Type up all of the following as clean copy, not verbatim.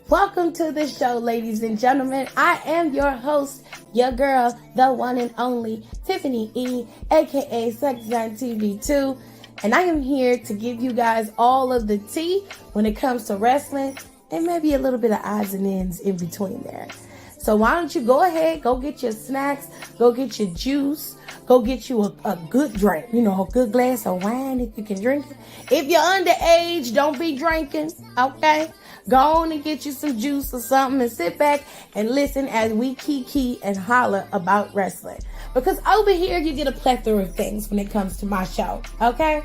Welcome to the show, ladies and gentlemen. I am your host, your girl, the one and only Tiffany E, aka Smackdown TV2, and I am here to give you guys all of the tea when it comes to wrestling and maybe a little bit of odds and ends in between there. So why don't you go ahead, go get your snacks, go get your juice, go get you a good drink, a good glass of wine if you can drink it. If you're underage, don't be drinking, okay? Go on and get you some juice or something and sit back and listen as we kiki and holler about wrestling. Because over here, you get a plethora of things when it comes to my show, okay?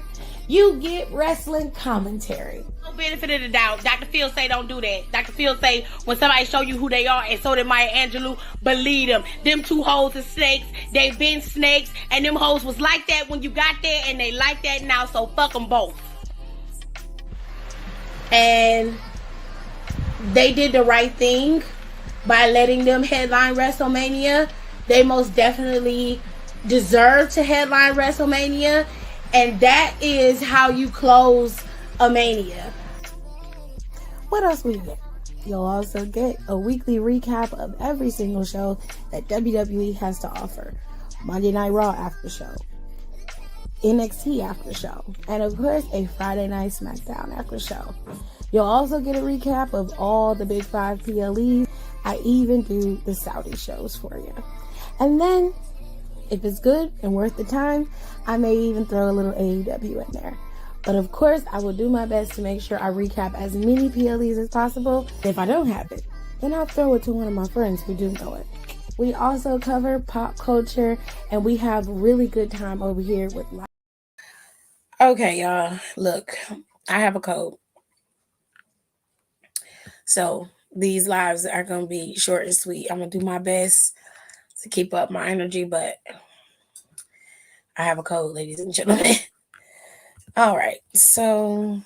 You get wrestling commentary. No benefit of the doubt. Dr. Phil say don't do that. Dr. Phil say when somebody show you who they are, and so did Maya Angelou, believe them. Them two hoes are snakes. They've been snakes, and them hoes was like that when you got there, and they like that now, so fuck them both. And they did the right thing by letting them headline WrestleMania. They most definitely deserve to headline WrestleMania, and that is how you close a mania. What else we get? You'll also get a weekly recap of every single show that WWE has to offer. Monday Night Raw after show, NXT after show, and of course a Friday Night Smackdown after show. You'll also get a recap of all the Big 5 PLEs. I even do the Saudi shows for you. And then, if it's good and worth the time, I may even throw a little AEW in there. But of course, I will do my best to make sure I recap as many PLEs as possible. If I don't have it, then I'll throw it to one of my friends who do know it. We also cover pop culture, and we have really good time over here with live. Okay, y'all, look, I have a cold. So these lives are going to be short and sweet. I'm going to do my best to keep up my energy, but I have a cold, ladies and gentlemen. All right, so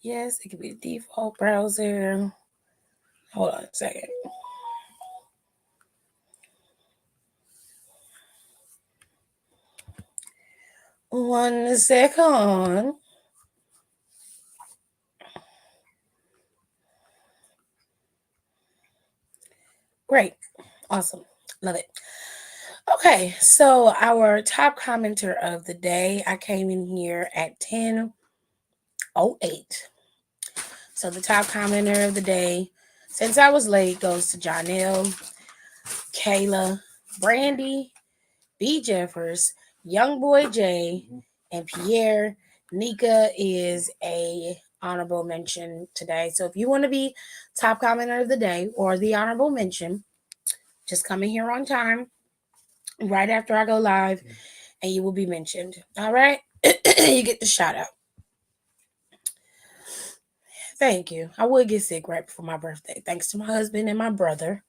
yes, it could be the default browser. Hold on a second. One second. Great. Awesome. Love it. Okay, so our top commenter of the day, I came in here at 10:08. So the top commenter of the day, since I was late, goes to Jonelle, Kayla, Brandy, B. Jeffers, Young Boy J, and Pierre. Nika is a honorable mention today. So if you want to be top commenter of the day or the honorable mention, just come in here on time right after I go live and you will be mentioned. All right? You get the shout out. Thank you. I would get sick right before my birthday. Thanks to my husband and my brother.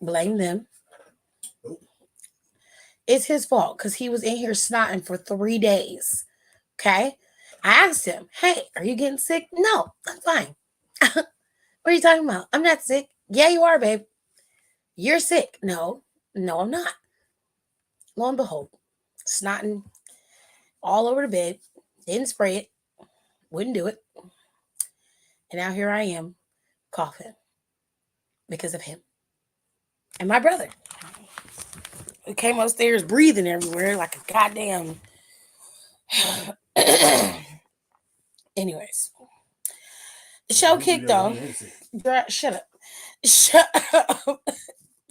Blame them. It's his fault because he was in here snotting for 3 days. Okay? I asked him, hey, are you getting sick? No, I'm fine. What are you talking about? I'm not sick. Yeah, you are, babe. You're sick. No, I'm not. Lo and behold, snotting all over the bed. Didn't spray it. Wouldn't do it. And now here I am coughing because of him. And my brother, who came upstairs breathing everywhere like a goddamn... Anyways, the show kicked off. Shut up. Shut up.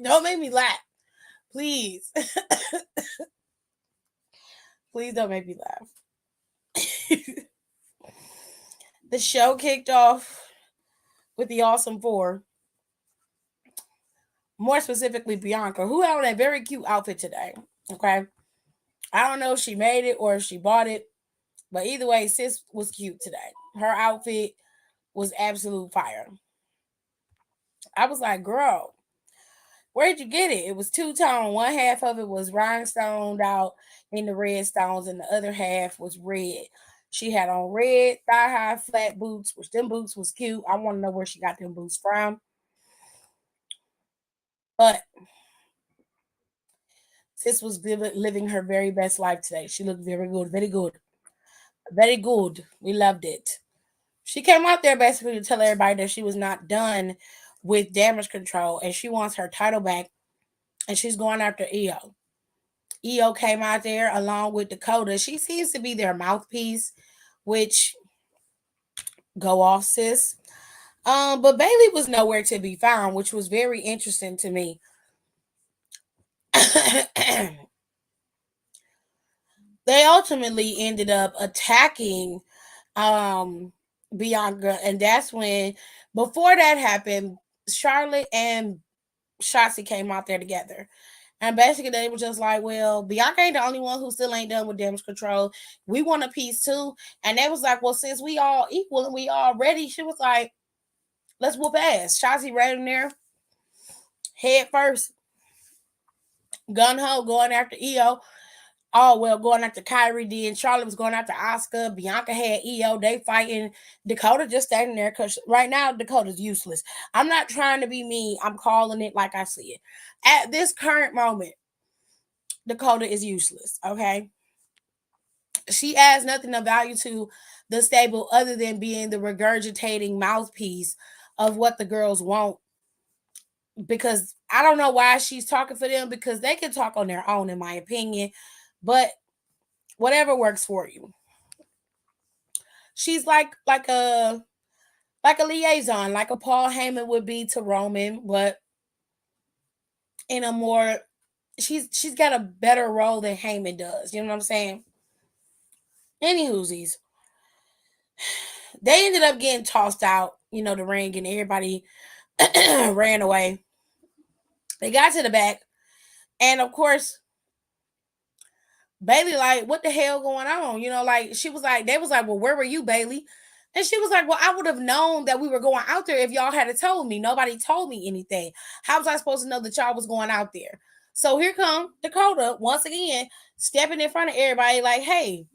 Don't make me laugh. Please. Please don't make me laugh. The show kicked off with the Awesome Four. More specifically, Bianca, who had on a very cute outfit today. Okay. I don't know if she made it or if she bought it. But either way, sis was cute today. Her outfit was absolute fire. I was like, girl, where'd you get it? It was two-tone. One half of it was rhinestoned out in the red stones, and the other half was red. She had on red thigh-high flat boots, which them boots was cute. I want to know where she got them boots from. But sis was living her very best life today. She looked very good, very good. Very good. We loved it. She came out there basically to tell everybody that she was not done with Damage Control and she wants her title back and she's going after Io. Io came out there along with Dakota. She seems to be their mouthpiece, which go off, sis. But Bailey was nowhere to be found, which was very interesting to me. They ultimately ended up attacking Bianca, and that's when, before that happened, Charlotte and Shotzi came out there together. And basically, they were just like, well, Bianca ain't the only one who still ain't done with Damage Control. We want a piece too. And they was like, well, since we all equal and we all ready, she was like, let's whoop ass. Shotzi right in there, head first, gun ho, going after Io. Oh, well, going after Kyrie D, and Charlotte was going after Oscar. Bianca had Io. They fighting. Dakota just standing there because right now Dakota's useless. I'm not trying to be mean. I'm calling it like I see it. At this current moment, Dakota is useless. Okay. She adds nothing of value to the stable other than being the regurgitating mouthpiece of what the girls want. Because I don't know why she's talking for them, because they can talk on their own, in my opinion. But whatever works for you. She's like a liaison, like a Paul Heyman would be to Roman, but in a more, she's got a better role than Heyman does. You know what I'm saying? Any whoosies. They ended up getting tossed out, the ring, and everybody ran away. They got to the back, and of course, Bailey, like, what the hell going on? Like, she was like, they was like, well, where were you, Bailey? And she was like, well, I would have known that we were going out there if y'all had told me. Nobody told me anything. How was I supposed to know that y'all was going out there? So here come Dakota, once again, stepping in front of everybody like, hey,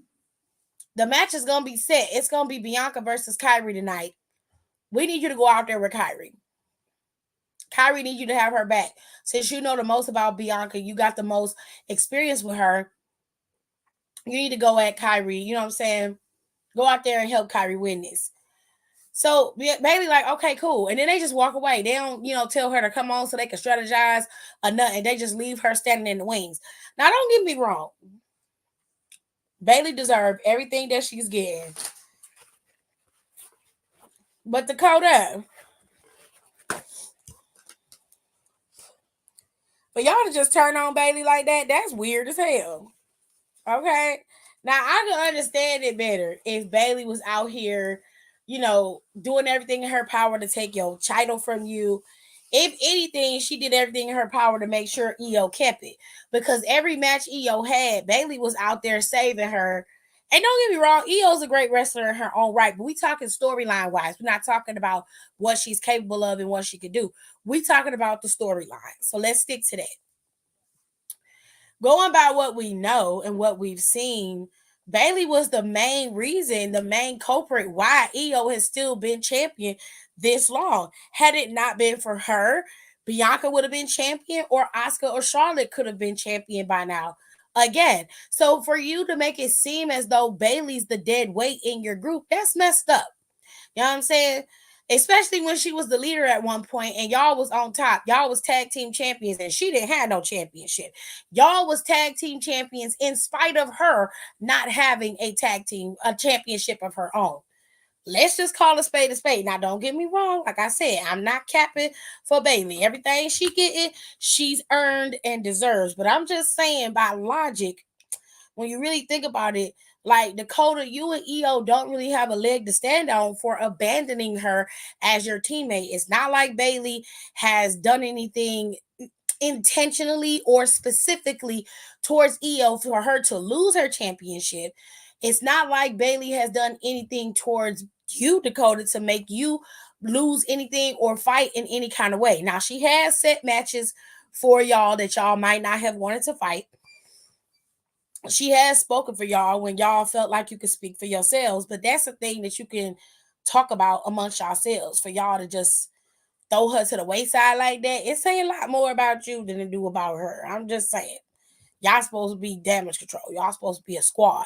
the match is going to be set. It's going to be Bianca versus Kyrie tonight. We need you to go out there with Kyrie. Kyrie needs you to have her back. Since you know the most about Bianca, you got the most experience with her. You need to go at Kyrie. You know what I'm saying? Go out there and help Kyrie win this. So Bailey like, okay, cool. And then they just walk away. They don't, tell her to come on so they can strategize or nothing. They just leave her standing in the wings. Now, don't get me wrong. Bailey deserved everything that she's getting. But Dakota, for y'all to just turn on Bailey like that, that's weird as hell. Okay. Now I can understand it better if Bailey was out here, doing everything in her power to take your title from you. If anything, she did everything in her power to make sure Io kept it. Because every match Io had, Bailey was out there saving her. And don't get me wrong, Io's a great wrestler in her own right, but we talking storyline wise. We're not talking about what she's capable of and what she could do. We talking about the storyline. So let's stick to that. Going by what we know and what we've seen, Bailey was the main reason, the main culprit why Io has still been champion this long. Had it not been for her, Bianca would have been champion, or Asuka or Charlotte could have been champion by now. Again, so for you to make it seem as though Bailey's the dead weight in your group, that's messed up. You know what I'm saying? Especially when she was the leader at one point and y'all was on top. Y'all was tag team champions and she didn't have no championship. Y'all was tag team champions in spite of her not having a championship of her own. Let's just call a spade a spade. Now, don't get me wrong. Like I said, I'm not capping for Bailey. Everything she getting, she's earned and deserves. But I'm just saying, by logic, when you really think about it, like Dakota, you and Io don't really have a leg to stand on for abandoning her as your teammate. It's not like Bailey has done anything intentionally or specifically towards Io for her to lose her championship. It's not like Bailey has done anything towards you, Dakota, to make you lose anything or fight in any kind of way. Now, she has set matches for y'all that y'all might not have wanted to fight. She has spoken for y'all when y'all felt like you could speak for yourselves, but that's a thing that you can talk about amongst yourselves. For y'all to just throw her to the wayside like that, it say a lot more about you than it do about her. I'm just saying. Y'all supposed to be damage control. Y'all supposed to be a squad.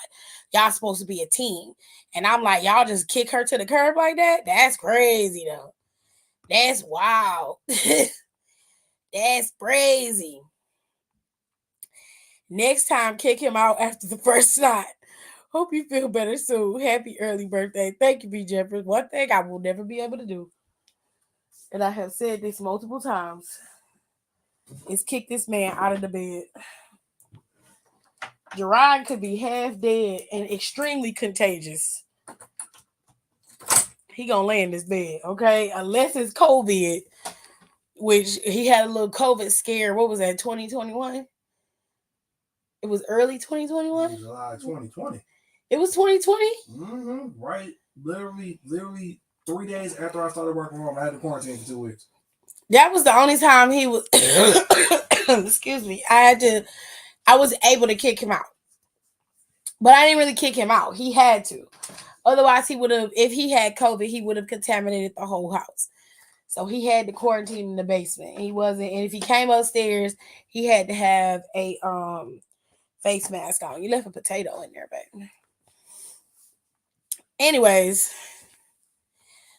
Y'all supposed to be a team. And I'm like, y'all just kick her to the curb like that? That's crazy, though. That's wild. That's crazy. Next time, kick him out after the first night. Hope you feel better soon. Happy early birthday. Thank you, B. Jeffers. One thing I will never be able to do, and I have said this multiple times, is kick this man out of the bed. Gerard could be half dead and extremely contagious. He gonna lay in this bed, okay? Unless it's COVID, which he had a little COVID scare. What was that, 2021? It was early 2021? July 2020. It was 2020? Mm-hmm. Right. Literally 3 days after I started working from home, I had to quarantine for 2 weeks. That was the only time he was excuse me. I was able to kick him out. But I didn't really kick him out. He had to. Otherwise, he would have, if he had COVID, he would have contaminated the whole house. So he had to quarantine in the basement. He wasn't, and if he came upstairs, he had to have a face mask on. You left a potato in there, baby. Anyways,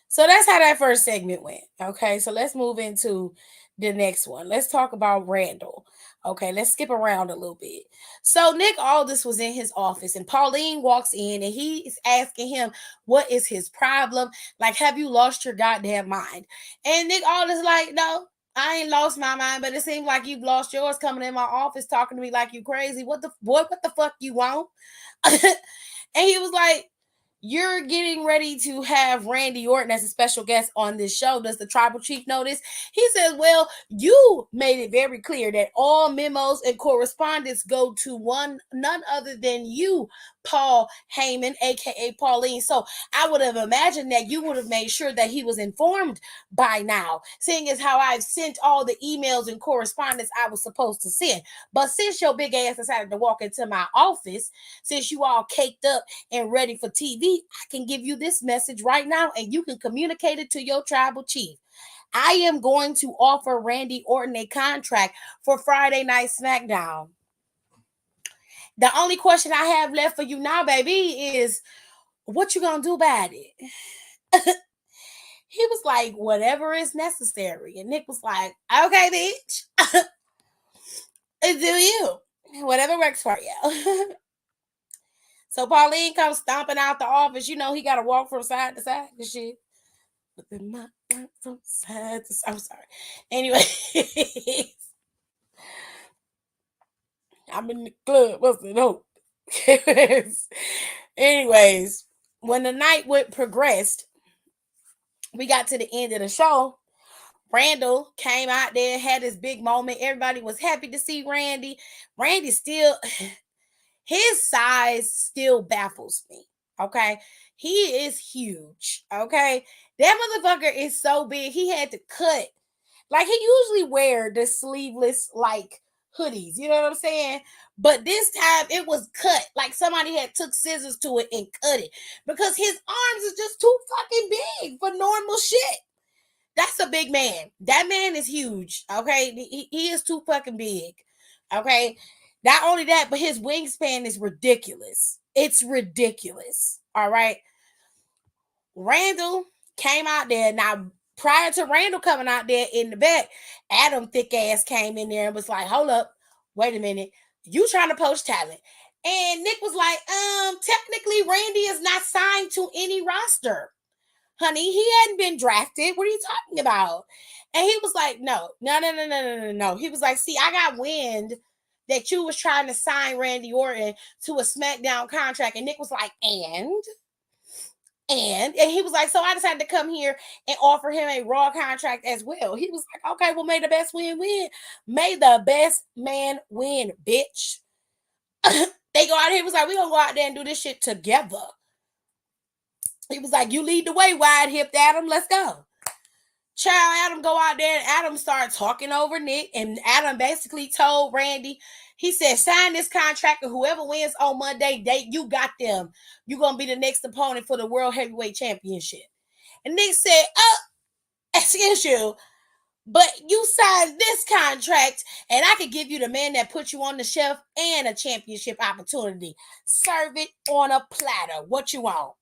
so that's how that first segment went. Okay, so let's move into the next one. Let's talk about Randall. Okay, let's skip around a little bit. So Nick Aldis was in his office and Pauline walks in and he's asking him, what is his problem? Like, have you lost your goddamn mind? And Nick Aldis like, no, I ain't lost my mind, but it seems like you've lost yours coming in my office talking to me like you crazy. What the fuck you want? And he was like, you're getting ready to have Randy Orton as a special guest on this show. Does the tribal chief know this? He says, well, you made it very clear that all memos and correspondence go to none other than you, Paul Heyman, aka Pauline. So I would have imagined that you would have made sure that he was informed by now, seeing as how I've sent all the emails and correspondence I was supposed to send. But since your big ass decided to walk into my office, since you all caked up and ready for TV, I can give you this message right now and you can communicate it to your tribal chief. I am going to offer Randy Orton a contract for Friday Night Smackdown. The only question I have left for you now, baby, is what you gonna do about it? He was like, whatever is necessary. And Nick was like, okay, bitch. Do you. Whatever works for you. So Pauline comes stomping out the office. You know, he got to walk from side to side and shit. But then my from side to side. I'm sorry. Anyway. I'm in the club. What's the note? Anyways, when the night progressed, we got to the end of the show. Randall came out there, had this big moment. Everybody was happy to see Randy. Randy still, his size still baffles me. Okay. He is huge. Okay. That motherfucker is so big. He had to cut. Like, he usually wear the sleeveless, like, hoodies. You know what I'm saying? But this time it was cut. Like somebody had took scissors to it and cut it. Because his arms is just too fucking big for normal shit. That's a big man. That man is huge. Okay. He is too fucking big. Okay. Not only that, but his wingspan is ridiculous. It's ridiculous. All right. Randall came out there. Now, prior to Randall coming out there in the back, Adam thick ass came in there and was like, hold up, wait a minute. You trying to poach talent. And Nick was like, technically Randy is not signed to any roster. Honey, he hadn't been drafted. What are you talking about? And he was like, no. He was like, see, I got wind that you was trying to sign Randy Orton to a SmackDown contract. And Nick was like, and he was like, so I decided to come here and offer him a Raw contract as well. He was like, okay, well, may the best win. May the best man win, bitch. They go out here, he was like, we're going to go out there and do this shit together. He was like, you lead the way, wide-hipped Adam. Let's go. Child, Adam go out there, and Adam started talking over Nick, and Adam basically told Randy, he said, sign this contract, and whoever wins on Monday, you got them. You're going to be the next opponent for the World Heavyweight Championship. And Nick said, excuse you, But you signed this contract, and I could give you the man that put you on the shelf and a championship opportunity. Serve it on a platter. What you want?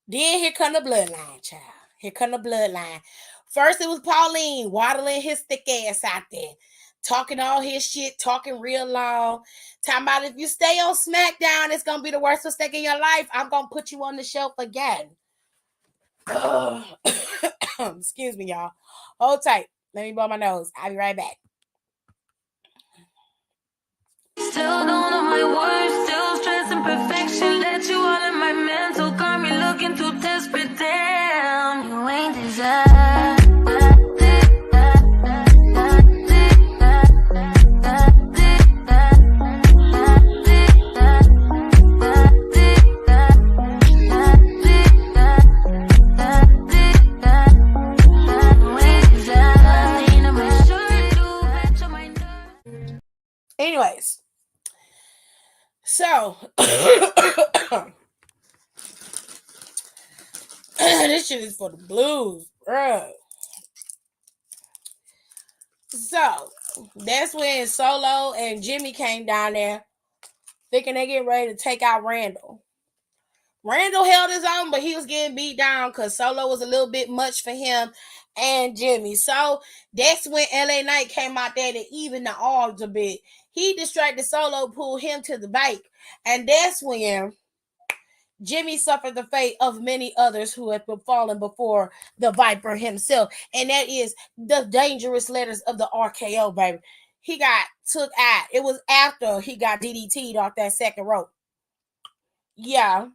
Then here come the bloodline, child. Here come the bloodline. First it was Pauline waddling his thick ass out there, talking all his shit, talking real long, talking about if you stay on Smackdown, it's gonna be the worst mistake in your life. I'm gonna put you on the shelf again. Excuse me, y'all. Hold tight. Let me blow my nose. I'll be right back. Still don't know my words, still stressing perfection. Let you all in my mental, got me looking too desperate. Damn, you ain't deserve. Anyways, so this shit is for the blues, bro. So that's when Solo and Jimmy came down there thinking they get ready to take out Randall. Randall held his own, but he was getting beat down because Solo was a little bit much for him and Jimmy. So that's when LA Knight came out there to even the odds a bit. He distracted Solo, pulled him to the bike, and that's when Jimmy suffered the fate of many others who have fallen before the Viper himself, and that is the dangerous letters of the RKO, baby. He got took out. It was after he got DDT'd off that second rope. Yeah.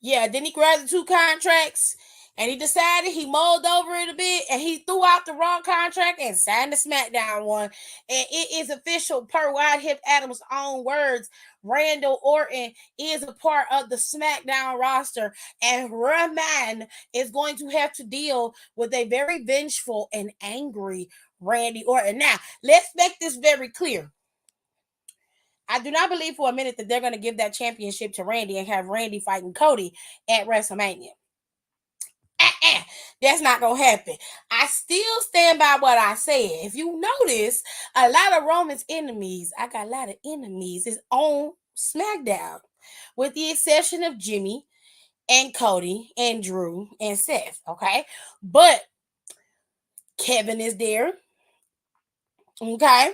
Then he grabbed the 2 contracts and he decided he mulled over it a bit and he threw out the wrong contract and signed the Smackdown one. And it is official per Whitehead Adams' own words. Randall Orton is a part of the Smackdown roster, and Roman is going to have to deal with a very vengeful and angry Randy Orton. Now, let's make this very clear. I do not believe for a minute that they're going to give that championship to Randy and have Randy fighting Cody at WrestleMania. That's not going to happen. I still stand by what I said. If you notice, a lot of Roman's enemies, I got a lot of enemies, is on SmackDown, with the exception of Jimmy and Cody and Drew and Seth, okay? But Kevin is there, okay?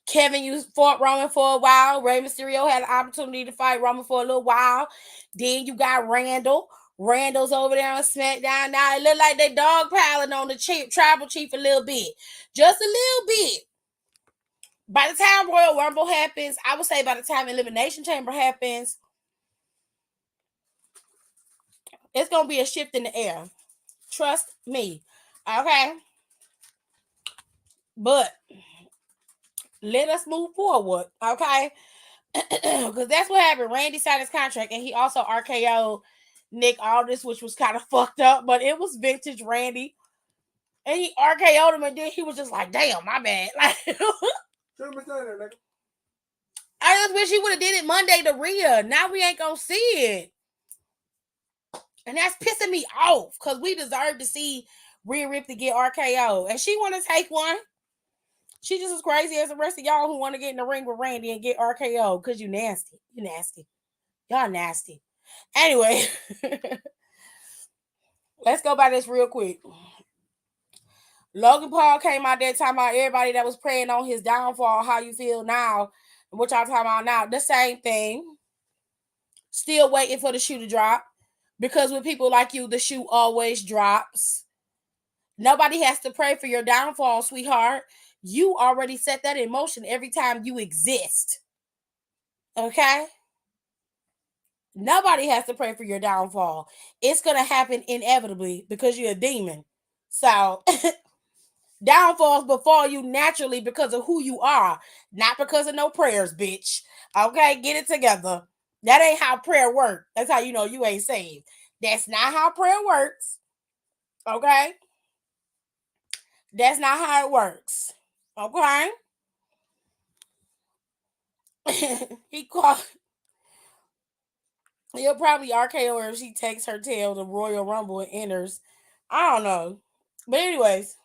Kevin, you fought Roman for a while. Rey Mysterio had an opportunity to fight Roman for a little while. Then you got Randall. Randall's over there on SmackDown. Now it look like they dogpiling on the tribal chief a little bit. Just a little bit. By the time Royal Rumble happens, I would say by the time Elimination Chamber happens, it's going to be a shift in the air. Trust me. Okay? But let us move forward. Okay? Because that's what happened. Randy signed his contract and he also RKO'd Nick Aldis, which was kind of fucked up, but it was vintage Randy. And he RKO'd him, and then he was just like, damn, my bad. Like, I just wish he would have did it Monday to Rhea. Now we ain't gonna see it. And that's pissing me off because we deserve to see Rhea Ripley get RKO. And she want to take one. She just as crazy as the rest of y'all who want to get in the ring with Randy and get RKO because you nasty. You nasty. Y'all nasty. Anyway, let's go by this real quick. Logan Paul came out there talking about everybody that was praying on his downfall, how you feel now, and what y'all talking about now. The same thing. Still waiting for the shoe to drop. Because with people like you, the shoe always drops. Nobody has to pray for your downfall, sweetheart. You already set that in motion every time you exist. Okay? Nobody has to pray for your downfall. It's going to happen inevitably because you're a demon. So, downfalls befall you naturally because of who you are, not because of no prayers, bitch. Okay? Get it together. That ain't how prayer works. That's how you know you ain't saved. That's not how prayer works. Okay? That's not how it works. Okay? He'll probably RKO her if she takes her tail to Royal Rumble and enters. I don't know. But anyways,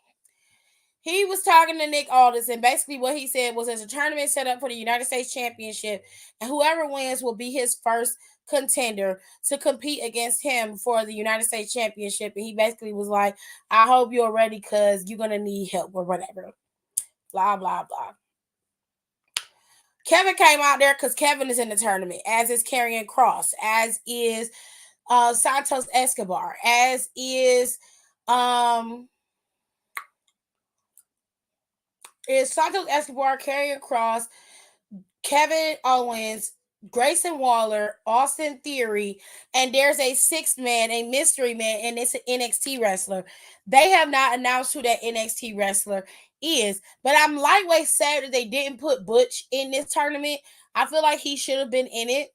he was talking to Nick Aldis, and basically what he said was there's a tournament set up for the United States Championship, and whoever wins will be his first contender to compete against him for the United States Championship. And he basically was like, I hope you're ready because you're going to need help or whatever. Blah, blah, blah. Kevin came out there because Kevin is in the tournament, as is Karrion Kross, as is Santos Escobar, as is Santos Escobar, Karrion Kross, Kevin Owens, Grayson Waller, Austin Theory, and there's a sixth man, a mystery man, and it's an NXT wrestler. They have not announced who that NXT wrestler is, but I'm lightweight sad that they didn't put Butch in this tournament. I feel like he should have been in it.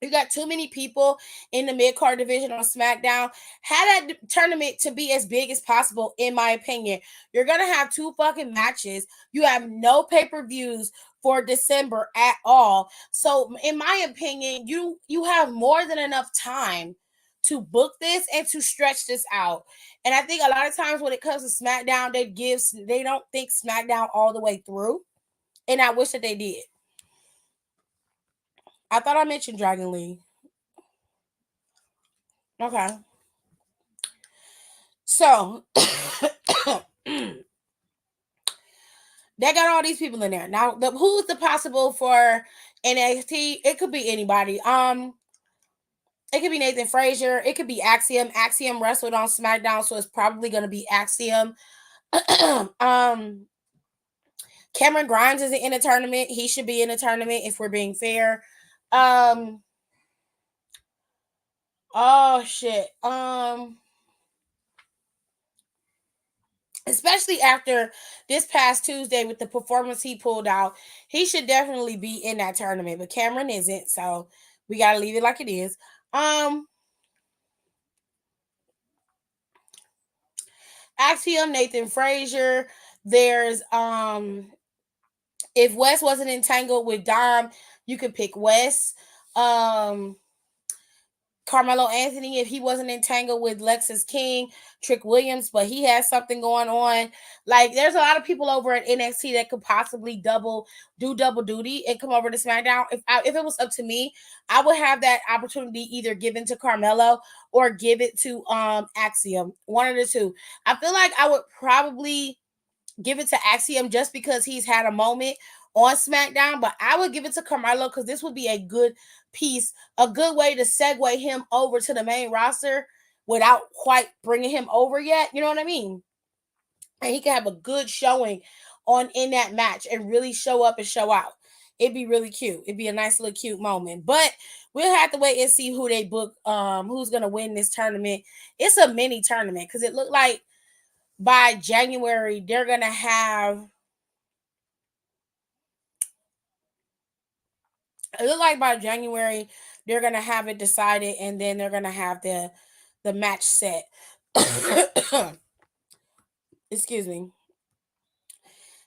You got too many people in the mid-card division on SmackDown. Had that tournament to be as big as possible, in my opinion. You're going to have 2 fucking matches. You have no pay-per-views for December at all. So, in my opinion, you have more than enough time to book this and to stretch this out. And I think a lot of times when it comes to SmackDown, they don't think SmackDown all the way through. And I wish that they did. I thought I mentioned Dragon Lee. Okay. So, they got all these people in there. Now, who's the possible for NXT? It could be anybody. It could be Nathan Frazier. It could be Axiom. Axiom wrestled on SmackDown, so it's probably going to be Axiom. Cameron Grimes isn't in a tournament. He should be in a tournament if we're being fair. Oh shit. Especially after this past Tuesday with the performance he pulled out, he should definitely be in that tournament. But Cameron isn't, so we gotta leave it like it is. Axiom, Nathan Frazier. There's if Wes wasn't entangled with Dom, you could pick Wes. Carmelo Anthony, if he wasn't entangled with Lexus King, Trick Williams, but he has something going on. Like, there's a lot of people over at NXT that could possibly do double duty and come over to SmackDown. If it was up to me, I would have that opportunity either given to Carmelo or give it to Axiom. One of the two. I feel like I would probably give it to Axiom just because he's had a moment on SmackDown, but I would give it to Carmelo because this would be a good piece, a good way to segue him over to the main roster without quite bringing him over yet. You know what I mean? And he can have a good showing in that match and really show up and show out. It'd be really cute. It'd be a nice little cute moment. But we'll have to wait and see who they book, who's going to win this tournament. It's a mini tournament because it looked like by January, they're going to have... It looked like by January, they're going to have it decided, and then they're going to have the match set. Excuse me.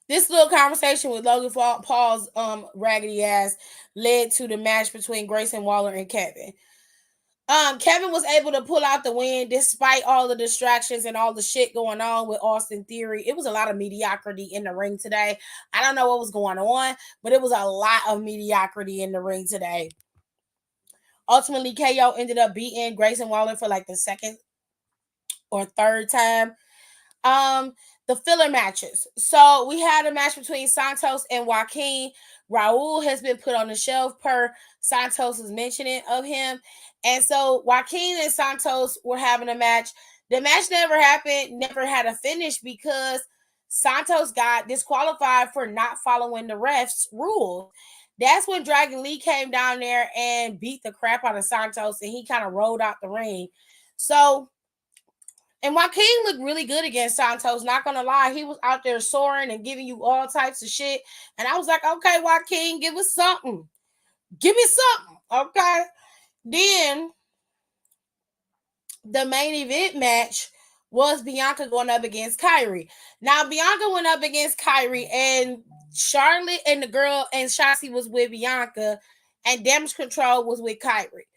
This little conversation with Logan Paul's raggedy ass led to the match between Grayson Waller and Kevin. Kevin was able to pull out the win despite all the distractions and all the shit going on with Austin Theory. It was a lot of mediocrity in the ring today. I don't know what was going on, but it was a lot of mediocrity in the ring today. Ultimately, KO ended up beating Grayson Waller for like the second or third time. The filler matches. So we had a match between Santos and Joaquin. Raul has been put on the shelf per Santos' mentioning of him. And so Joaquin and Santos were having a match. The match never happened, never had a finish because Santos got disqualified for not following the refs' rules. That's when Dragon Lee came down there and beat the crap out of Santos, and he kind of rolled out the ring. So, and Joaquin looked really good against Santos, not going to lie. He was out there soaring and giving you all types of shit. And I was like, okay, Joaquin, give us something. Give me something, okay? Then, the main event match was Bianca going up against Kyrie. Now, Bianca went up against Kyrie, and Charlotte and the girl and Shotzi was with Bianca, and Damage Control was with Kyrie.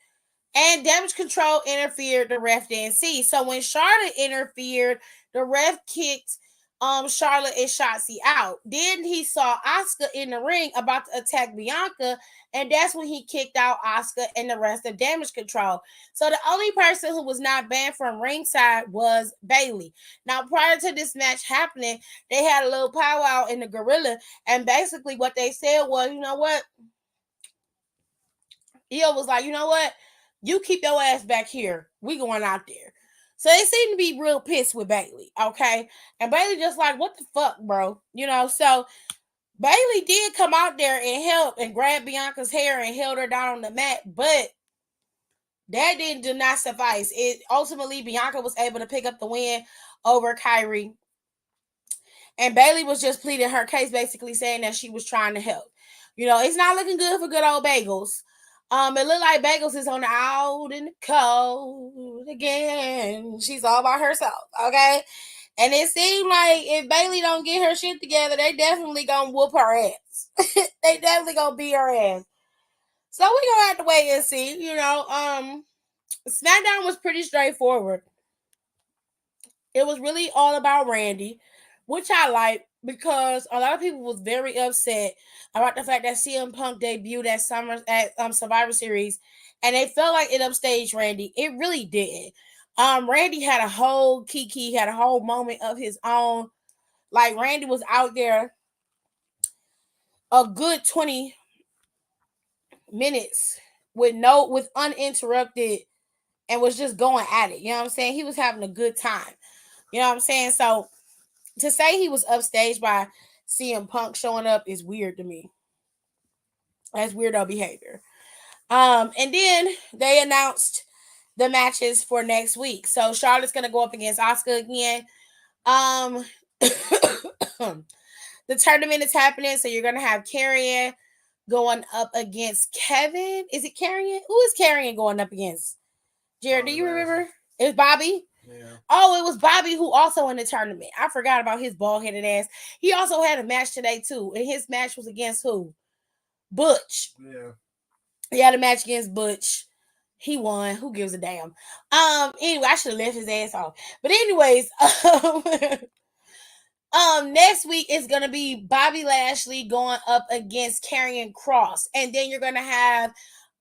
And Damage Control interfered, the ref didn't see. So when Charlotte interfered, the ref kicked Charlotte and Shotzi out. Then he saw Asuka in the ring about to attack Bianca, and that's when he kicked out Asuka and the rest of Damage Control. So the only person who was not banned from ringside was Bayley. Now, prior to this match happening, they had a little powwow in the Gorilla, and basically what they said was, you know what? Io was like, you know what? You keep your ass back here. We going out there. So they seem to be real pissed with Bayley, okay? And Bayley just like, what the fuck, bro? You know, so Bayley did come out there and help and grab Bianca's hair and held her down on the mat, but that did not suffice. It ultimately Bianca was able to pick up the win over Kyrie. And Bayley was just pleading her case, basically saying that she was trying to help. You know, it's not looking good for good old Bagels. It looked like Bagels is on the out in the cold again. She's all by herself, okay? And it seemed like if Bayley don't get her shit together, they definitely gonna whoop her ass. They definitely gonna beat her ass. So we gonna have to wait and see. You know, SmackDown was pretty straightforward. It was really all about Randy, which I like because a lot of people was very upset about the fact that CM Punk debuted at Survivor Series, and they felt like it upstaged Randy. It really didn't. Randy had a whole Kiki had a whole moment of his own. Like Randy was out there a good 20 minutes with uninterrupted and was just going at it. You know what I'm saying? He was having a good time. You know what I'm saying? So to say he was upstaged by CM Punk showing up is weird to me. That's weirdo behavior. And then they announced the matches for next week. So Charlotte's gonna go up against Asuka again. The tournament is happening, so you're gonna have Karrion going up against Kevin. Is it Karrion? Who is Karrion going up against? Jared, do you remember? It was Bobby. Yeah. Oh, it was Bobby who also in the tournament. I forgot about his bald-headed ass. He also had a match today too, and his match was against who? Butch. Yeah. He had a match against Butch. He won. Who gives a damn? Anyway, I should have left his ass off. But anyways, next week is gonna be Bobby Lashley going up against Karrion Kross, and then you're gonna have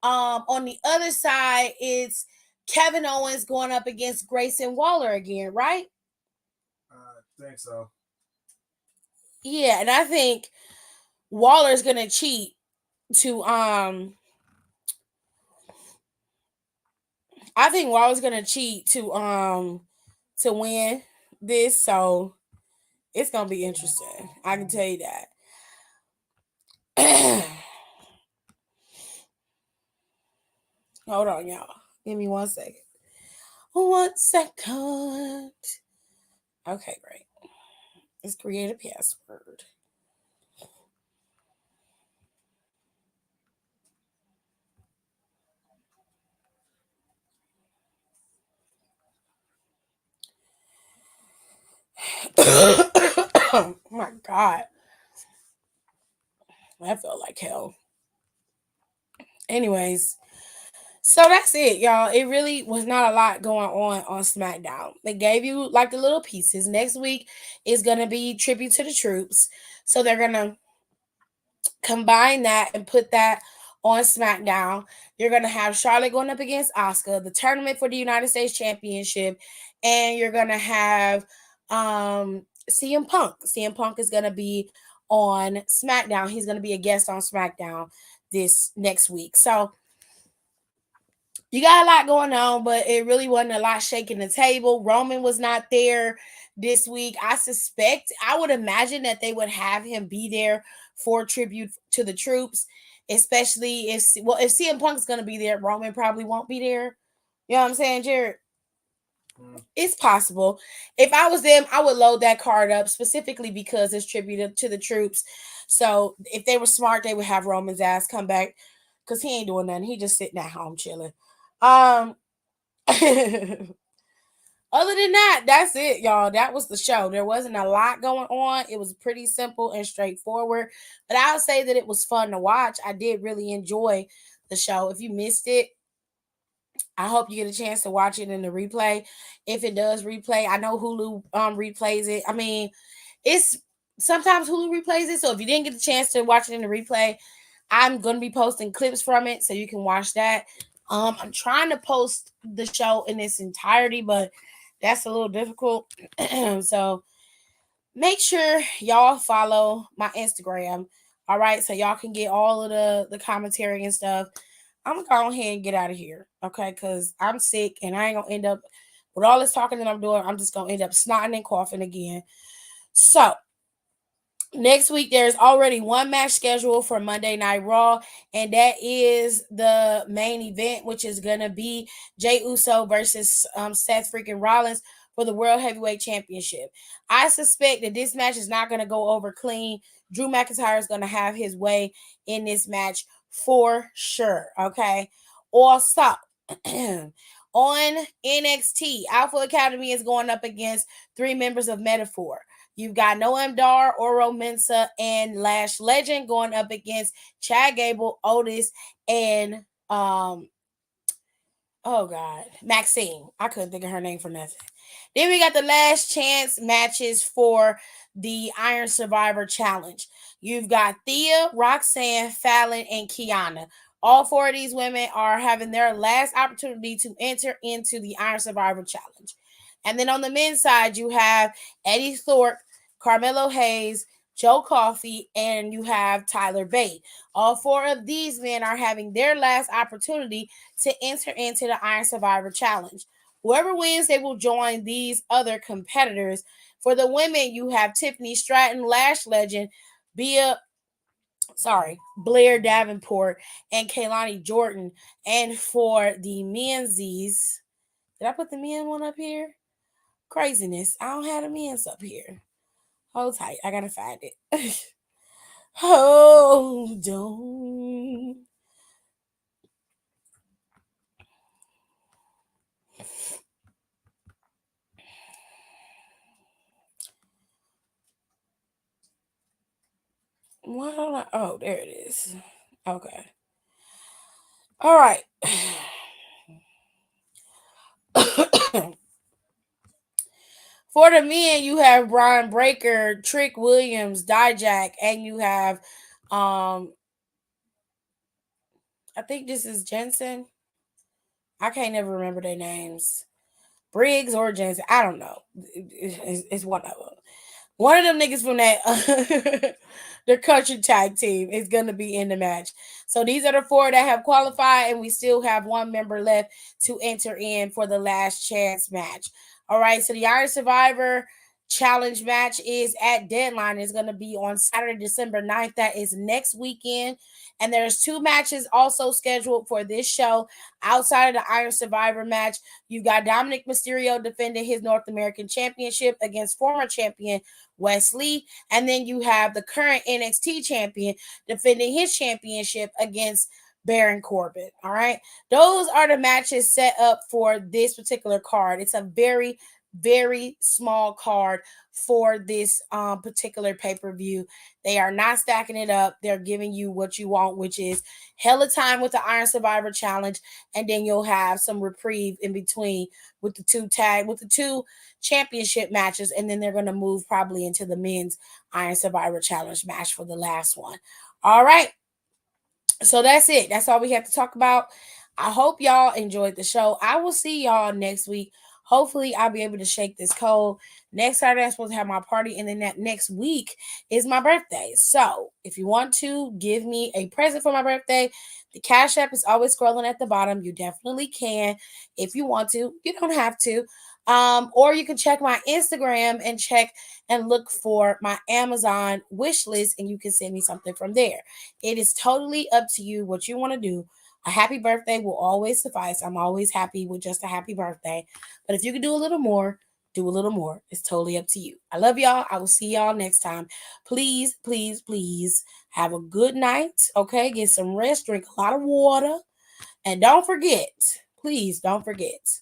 on the other side it's Kevin Owens going up against Grayson Waller again, right? I think so. Yeah, and I think Waller's gonna cheat to I think Waller's gonna cheat to win this, so it's gonna be interesting. I can tell you that. Hold on, y'all. Give me 1 second. 1 second. Okay, great. Let's create a password. Oh my God. That felt like hell. Anyways, so that's it, y'all. It really was not a lot going on SmackDown. They gave you like the little pieces. Next week is going to be Tribute to the Troops. So they're going to combine that and put that on SmackDown. You're going to have Charlotte going up against Asuka, the tournament for the United States Championship, and you're going to have CM Punk. CM Punk is going to be on SmackDown. He's going to be a guest on SmackDown this next week. So you got a lot going on, but it really wasn't a lot shaking the table. Roman was not there this week. I would imagine that they would have him be there for tribute to the troops, especially if CM Punk's going to be there, Roman probably won't be there. You know what I'm saying, Jared? It's possible. If I was them, I would load that card up specifically because it's tribute to the troops. So if they were smart, they would have Roman's ass come back because he ain't doing nothing. He just sitting at home chilling. Other than that, that's it, y'all. That was the show. There wasn't a lot going on. It was pretty simple and straightforward. But I would say that it was fun to watch. I did really enjoy the show. If you missed it, I hope you get a chance to watch it in the replay. If it does replay, I know Hulu replays it. I mean, it's sometimes Hulu replays it. So if you didn't get the chance to watch it in the replay, I'm gonna be posting clips from it so you can watch that. I'm trying to post the show in its entirety, but that's a little difficult. So make sure y'all follow my Instagram. All right, so y'all can get all of the commentary and stuff. I'm gonna go ahead and get out of here, okay? Because I'm sick and I ain't gonna end up with all this talking that I'm doing. I'm just gonna end up snotting and coughing again. So next week, there's already one match scheduled for Monday Night Raw, and that is the main event, which is going to be Jey Uso versus Seth freaking Rollins for the World Heavyweight Championship. I suspect that this match is not going to go over clean. Drew McIntyre is going to have his way in this match for sure, okay? Also, on NXT, Alpha Academy is going up against 3 members of Metaphor. You've got Noam Dar, Oro Mensah, and Lash Legend going up against Chad Gable, Otis, and Maxine. I couldn't think of her name for nothing. Then we got the last chance matches for the Iron Survivor Challenge. You've got Thea, Roxanne, Fallon, and Kiana. All 4 of these women are having their last opportunity to enter into the Iron Survivor Challenge. And then on the men's side, you have Eddie Thorpe, Carmelo Hayes, Joe Coffey, and you have Tyler Bate. All 4 of these men are having their last opportunity to enter into the Iron Survivor Challenge. Whoever wins, they will join these other competitors. For the women, you have Tiffany Stratton, Lash Legend, Blair Davenport, and Kaylani Jordan. And for the men's, did I put the men one up here? Craziness. I don't have the men's up here. Hold tight. I gotta find it. Hold on. Why don't I? Oh, there it is. Okay. All right. For the men, you have Brian Breaker, Trick Williams, Dijak, and you have I think this is Jensen. I can't never remember their names. Briggs or Jensen. I don't know. It's one of them. One of them niggas from that the country tag team is going to be in the match. So these are the 4 that have qualified, and we still have 1 member left to enter in for the last chance match. All right, so the Iron Survivor Challenge match is at deadline. It's going to be on Saturday, December 9th. That is next weekend. And there's 2 matches also scheduled for this show outside of the Iron Survivor match. You've got Dominic Mysterio defending his North American Championship against former champion Wesley. And then you have the current NXT champion defending his championship against Baron Corbin. All right. Those are the matches set up for this particular card. It's a very, very small card for this particular pay-per-view. They are not stacking it up. They're giving you what you want, which is hella time with the Iron Survivor Challenge, and then you'll have some reprieve in between with the 2 championship matches, and then they're going to move probably into the men's Iron Survivor Challenge match for the last one. All right. So that's it. That's all we have to talk about. I hope y'all enjoyed the show. I will see y'all next week. Hopefully, I'll be able to shake this cold. Next Saturday, I'm supposed to have my party, and then that next week is my birthday. So, if you want to give me a present for my birthday, the Cash App is always scrolling at the bottom. You definitely can if you want to. You don't have to. Or you can check my Instagram and check and look for my Amazon wish list, and you can send me something from there. It is totally up to you what you want to do. A happy birthday will always suffice. I'm always happy with just a happy birthday. But if you can do a little more, do a little more. It's totally up to you. I love y'all. I will see y'all next time. Please, please, please have a good night. Okay, get some rest, drink a lot of water. And don't forget, please don't forget,